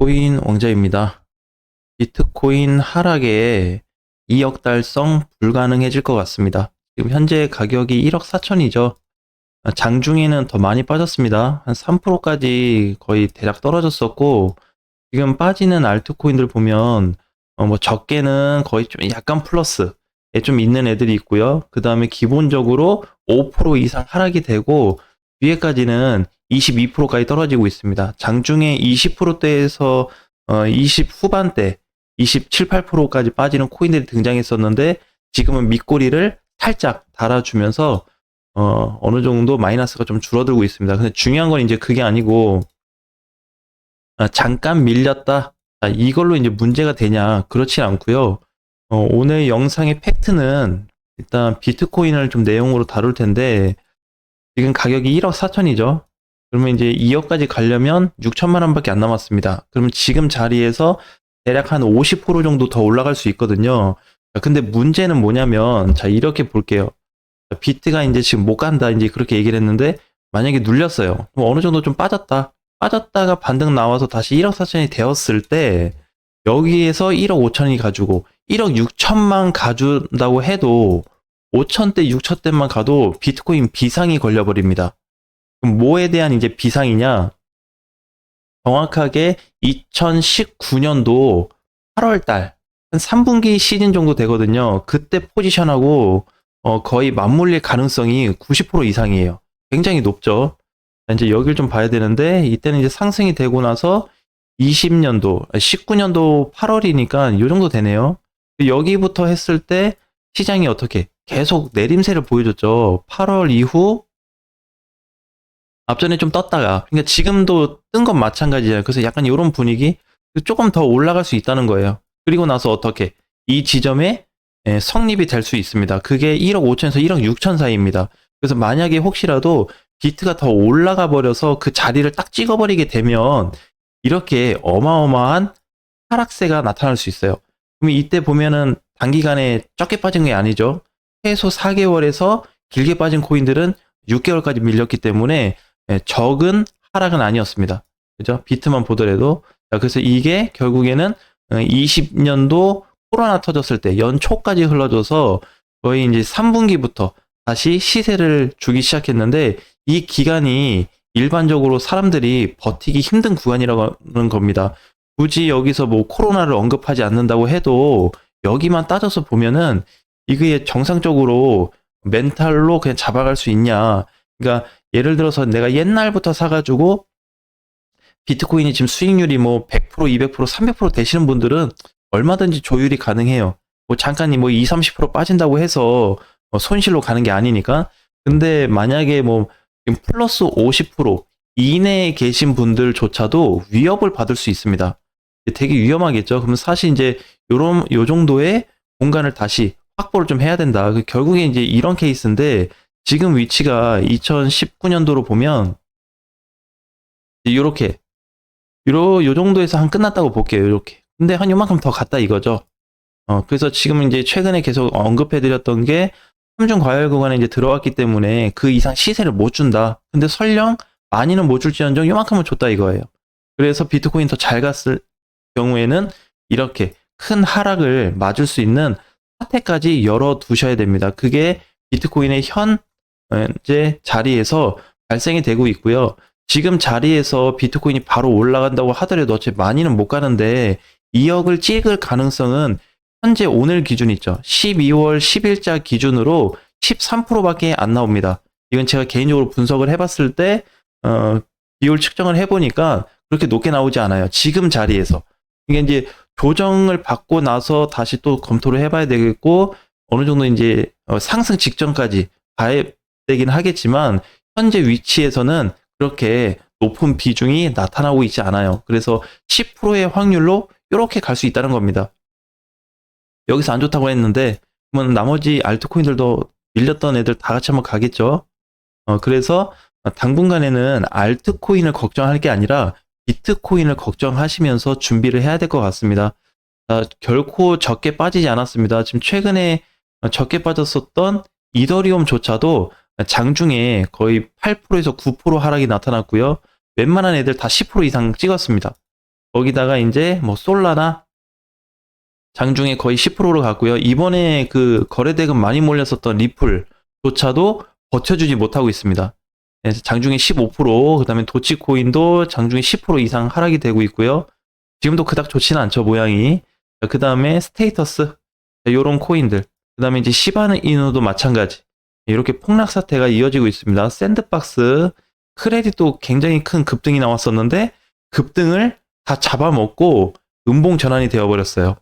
비트코인 왕자입니다. 비트코인 하락에 2억 달성 불가능해질 것 같습니다. 지금 현재 가격이 1억 4천이죠. 장중에는 더 많이 빠졌습니다. 한 3%까지 거의 대략 떨어졌었고, 지금 빠지는 알트코인들 보면, 뭐 적게는 거의 좀 약간 플러스에 좀 있는 애들이 있고요. 그 다음에 기본적으로 5% 이상 하락이 되고, 위에까지는 22%까지 떨어지고 있습니다. 장중에 20%대에서 20 후반대, 27, 8%까지 빠지는 코인들이 등장했었는데 지금은 밑꼬리를 살짝 달아주면서 어느 정도 마이너스가 좀 줄어들고 있습니다. 근데 중요한 건 이제 그게 아니고 잠깐 밀렸다. 이걸로 이제 문제가 되냐? 그렇지 않고요. 오늘 영상의 팩트는 일단 비트코인을 좀 내용으로 다룰 텐데 지금 가격이 1억 4천이죠. 그러면 이제 2억까지 가려면 6천만 원밖에 안 남았습니다. 그러면 지금 자리에서 대략 한 50% 정도 더 올라갈 수 있거든요. 근데 문제는 뭐냐면, 자, 이렇게 볼게요. 비트가 이제 지금 못 간다, 이제 그렇게 얘기를 했는데, 만약에 눌렸어요. 그럼 어느 정도 좀 빠졌다. 빠졌다가 반등 나와서 다시 1억 4천이 되었을 때, 여기에서 1억 5천이 가지고, 1억 6천만 가준다고 해도, 5천대, 6천대만 가도 비트코인 비상이 걸려버립니다. 그럼 뭐에 대한 이제 비상이냐? 정확하게 2019년도 8월달, 한 3분기 시즌 정도 되거든요. 그때 포지션하고 거의 맞물릴 가능성이 90% 이상이에요. 굉장히 높죠. 이제 여길 좀 봐야 되는데, 이때는 이제 상승이 되고 나서 20년도, 19년도 8월이니까 이 정도 되네요. 여기부터 했을 때 시장이 어떻게 계속 내림세를 보여줬죠. 8월 이후 앞전에 좀 떴다가, 그러니까 지금도 뜬 건 마찬가지예요. 그래서 약간 이런 분위기, 조금 더 올라갈 수 있다는 거예요. 그리고 나서 어떻게 이 지점에 성립이 될 수 있습니다. 그게 1억 5천에서 1억 6천 사이입니다. 그래서 만약에 혹시라도 비트가 더 올라가 버려서 그 자리를 딱 찍어버리게 되면 이렇게 어마어마한 하락세가 나타날 수 있어요. 그럼 이때 보면은 단기간에 적게 빠진 게 아니죠. 최소 4개월에서 길게 빠진 코인들은 6개월까지 밀렸기 때문에 적은 하락은 아니었습니다. 그죠? 비트만 보더라도. 그래서 이게 결국에는 20년도 코로나 터졌을 때 연초까지 흘러줘서 거의 이제 3분기부터 다시 시세를 주기 시작했는데 이 기간이 일반적으로 사람들이 버티기 힘든 구간이라는 겁니다. 굳이 여기서 뭐 코로나를 언급하지 않는다고 해도 여기만 따져서 보면은 이게 정상적으로 멘탈로 그냥 잡아갈 수 있냐. 그러니까 예를 들어서 내가 옛날부터 사가지고 비트코인이 지금 수익률이 뭐 100%, 200%, 300% 되시는 분들은 얼마든지 조율이 가능해요. 뭐 잠깐 뭐 2, 30% 빠진다고 해서 손실로 가는 게 아니니까. 근데 만약에 뭐 지금 플러스 50% 이내에 계신 분들조차도 위협을 받을 수 있습니다. 되게 위험하겠죠. 그럼 사실 이제 요 정도의 공간을 다시 확보를 좀 해야 된다. 결국에 이제 이런 케이스인데 지금 위치가 2019년도로 보면 이렇게 요 정도에서 한 끝났다고 볼게요. 이렇게. 근데 한 요만큼 더 갔다 이거죠. 그래서 지금 이제 최근에 계속 언급해드렸던 게 삼중 과열 구간에 이제 들어왔기 때문에 그 이상 시세를 못 준다. 근데 설령 많이는 못 줄지언정 요만큼은 줬다 이거예요. 그래서 비트코인 더 잘 갔을 경우에는 이렇게 큰 하락을 맞을 수 있는 사태까지 열어 두셔야 됩니다. 그게 비트코인의 현재 자리에서 발생이 되고 있고요. 지금 자리에서 비트코인이 바로 올라간다고 하더라도 어차피 많이는 못 가는데 2억을 찍을 가능성은 현재 오늘 기준 있죠. 12월 10일자 기준으로 13%밖에 안 나옵니다. 이건 제가 개인적으로 분석을 해봤을 때 비율 측정을 해보니까 그렇게 높게 나오지 않아요. 지금 자리에서. 이게 이제 조정을 받고 나서 다시 또 검토를 해봐야 되겠고 어느 정도 이제 상승 직전까지 봐야 되긴 하겠지만 현재 위치에서는 그렇게 높은 비중이 나타나고 있지 않아요. 그래서 10%의 확률로 이렇게 갈 수 있다는 겁니다. 여기서 안 좋다고 했는데 그러면 나머지 알트코인들도 밀렸던 애들 다 같이 한번 가겠죠. 그래서 당분간에는 알트코인을 걱정할 게 아니라 비트코인을 걱정하시면서 준비를 해야 될 것 같습니다. 결코 적게 빠지지 않았습니다. 지금 최근에 적게 빠졌었던 이더리움조차도 장중에 거의 8%에서 9% 하락이 나타났고요. 웬만한 애들 다 10% 이상 찍었습니다. 거기다가 이제 뭐 솔라나 장중에 거의 10%로 갔고요. 이번에 그 거래대금 많이 몰렸었던 리플조차도 버텨주지 못하고 있습니다. 그래서 장중에 15%, 그다음에 도치코인도 장중에 10% 이상 하락이 되고 있고요. 지금도 그닥 좋지는 않죠, 모양이. 그다음에 스테이터스, 요런 코인들. 그다음에 이제 시바이누도 마찬가지. 이렇게 폭락 사태가 이어지고 있습니다. 샌드박스, 크레딧도 굉장히 큰 급등이 나왔었는데 급등을 다 잡아먹고 음봉 전환이 되어버렸어요.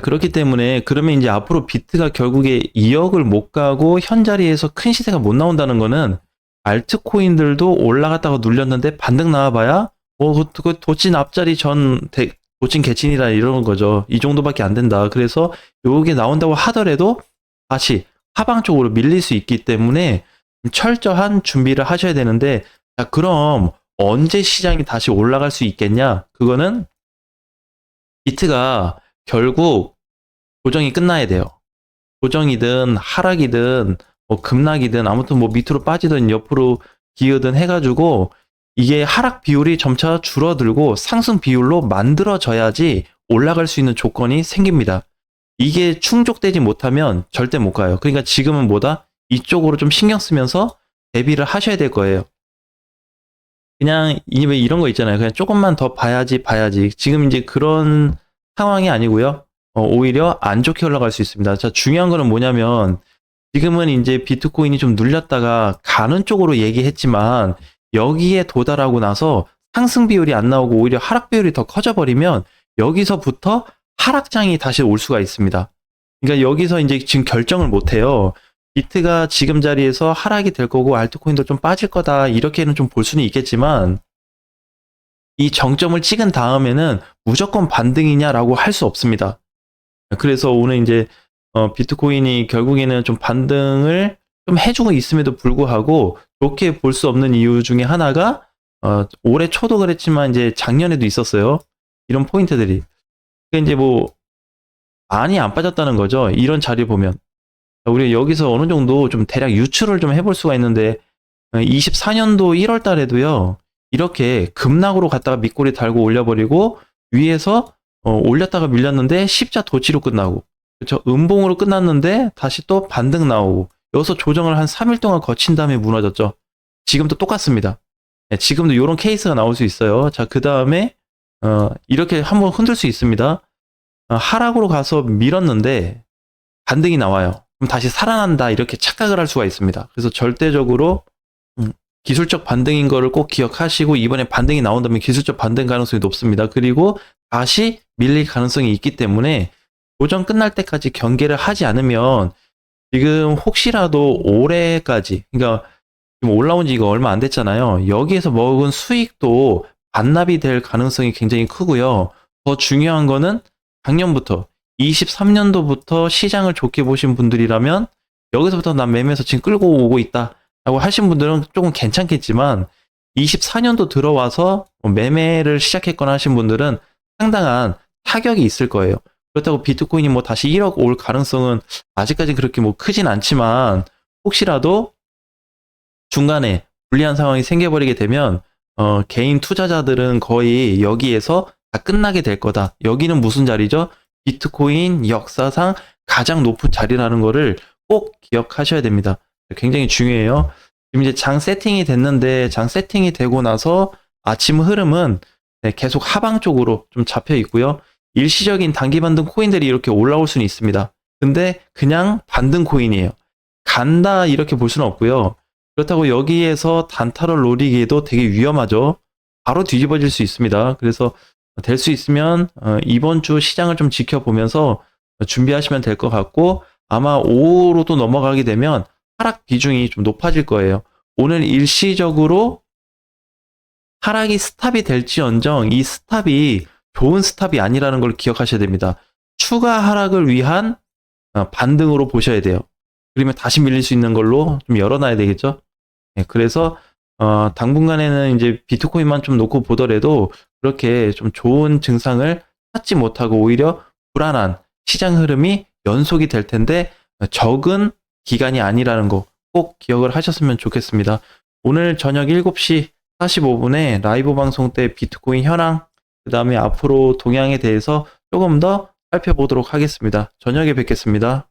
그렇기 때문에 그러면 이제 앞으로 비트가 결국에 2억을 못 가고 현 자리에서 큰 시세가 못 나온다는 거는 알트코인들도 올라갔다가 눌렸는데 반등 나와봐야 그 도친 앞자리 도친 개친이라 이러는 거죠. 이 정도밖에 안 된다. 그래서 요게 나온다고 하더라도 다시 하방 쪽으로 밀릴 수 있기 때문에 철저한 준비를 하셔야 되는데, 자, 그럼 언제 시장이 다시 올라갈 수 있겠냐? 그거는 비트가 결국 조정이 끝나야 돼요. 조정이든 하락이든 뭐 급락이든 아무튼 뭐 밑으로 빠지든 옆으로 기어든 해가지고 이게 하락 비율이 점차 줄어들고 상승 비율로 만들어져야지 올라갈 수 있는 조건이 생깁니다. 이게 충족되지 못하면 절대 못 가요. 그러니까 지금은 뭐다? 이쪽으로 좀 신경 쓰면서 대비를 하셔야 될 거예요. 그냥 이런 거 있잖아요. 그냥 조금만 더 봐야지. 지금 이제 그런 상황이 아니고요. 오히려 안 좋게 올라갈 수 있습니다. 자, 중요한 거는 뭐냐면 지금은 이제 비트코인이 좀 눌렸다가 가는 쪽으로 얘기했지만 여기에 도달하고 나서 상승 비율이 안 나오고 오히려 하락 비율이 더 커져버리면 여기서부터 하락장이 다시 올 수가 있습니다. 그러니까 여기서 이제 지금 결정을 못 해요. 비트가 지금 자리에서 하락이 될 거고 알트코인도 좀 빠질 거다 이렇게는 좀 볼 수는 있겠지만 이 정점을 찍은 다음에는 무조건 반등이냐라고 할 수 없습니다. 그래서 오늘 이제 비트코인이 결국에는 좀 반등을 좀 해주고 있음에도 불구하고 좋게 볼 수 없는 이유 중에 하나가 올해 초도 그랬지만 이제 작년에도 있었어요. 이런 포인트들이. 그러니까 이제 뭐 많이 안 빠졌다는 거죠. 이런 자리 보면. 우리가 여기서 어느 정도 좀 대략 유추를 좀 해볼 수가 있는데 24년도 1월 달에도요. 이렇게 급락으로 갔다가 밑꼬리 달고 올려버리고 위에서 올렸다가 밀렸는데 십자 도치로 끝나고, 그렇죠? 음봉으로 끝났는데 다시 또 반등 나오고 여기서 조정을 한 3일 동안 거친 다음에 무너졌죠. 지금도 똑같습니다. 네, 지금도 이런 케이스가 나올 수 있어요. 자, 그 다음에 이렇게 한번 흔들 수 있습니다. 하락으로 가서 밀었는데 반등이 나와요. 그럼 다시 살아난다 이렇게 착각을 할 수가 있습니다. 그래서 절대적으로 기술적 반등인 거를 꼭 기억하시고 이번에 반등이 나온다면 기술적 반등 가능성이 높습니다. 그리고 다시 밀릴 가능성이 있기 때문에 조정 끝날 때까지 경계를 하지 않으면 지금 혹시라도 올해까지, 그러니까 지금 올라온 지 이거 얼마 안 됐잖아요. 여기에서 먹은 수익도 반납이 될 가능성이 굉장히 크고요. 더 중요한 거는 작년부터 23년도부터 시장을 좋게 보신 분들이라면 여기서부터 난 매매해서 지금 끌고 오고 있다 라고 하신 분들은 조금 괜찮겠지만 24년도 들어와서 매매를 시작했거나 하신 분들은 상당한 타격이 있을 거예요. 그렇다고 비트코인이 뭐 다시 1억 올 가능성은 아직까지 그렇게 뭐 크진 않지만 혹시라도 중간에 불리한 상황이 생겨버리게 되면 개인 투자자들은 거의 여기에서 다 끝나게 될 거다. 여기는 무슨 자리죠? 비트코인 역사상 가장 높은 자리라는 거를 꼭 기억하셔야 됩니다. 굉장히 중요해요. 지금 이제 장 세팅이 됐는데 장 세팅이 되고 나서 아침 흐름은 계속 하방 쪽으로 좀 잡혀 있고요. 일시적인 단기 반등 코인들이 이렇게 올라올 수는 있습니다. 근데 그냥 반등 코인이에요. 간다 이렇게 볼 수는 없고요. 그렇다고 여기에서 단타를 노리기에도 되게 위험하죠. 바로 뒤집어질 수 있습니다. 그래서 될 수 있으면 이번 주 시장을 좀 지켜보면서 준비하시면 될 것 같고 아마 5로도 넘어가게 되면 하락 비중이 좀 높아질 거예요. 오늘 일시적으로 하락이 스탑이 될지언정 이 스탑이 좋은 스탑이 아니라는 걸 기억하셔야 됩니다. 추가 하락을 위한 반등으로 보셔야 돼요. 그러면 다시 밀릴 수 있는 걸로 좀 열어놔야 되겠죠. 네, 그래서 당분간에는 이제 비트코인만 좀 놓고 보더라도 그렇게 좀 좋은 증상을 찾지 못하고 오히려 불안한 시장 흐름이 연속이 될 텐데 적은 기간이 아니라는 거 꼭 기억을 하셨으면 좋겠습니다. 오늘 저녁 7시 45분에 라이브 방송 때 비트코인 현황 그 다음에 앞으로 동향에 대해서 조금 더 살펴보도록 하겠습니다. 저녁에 뵙겠습니다.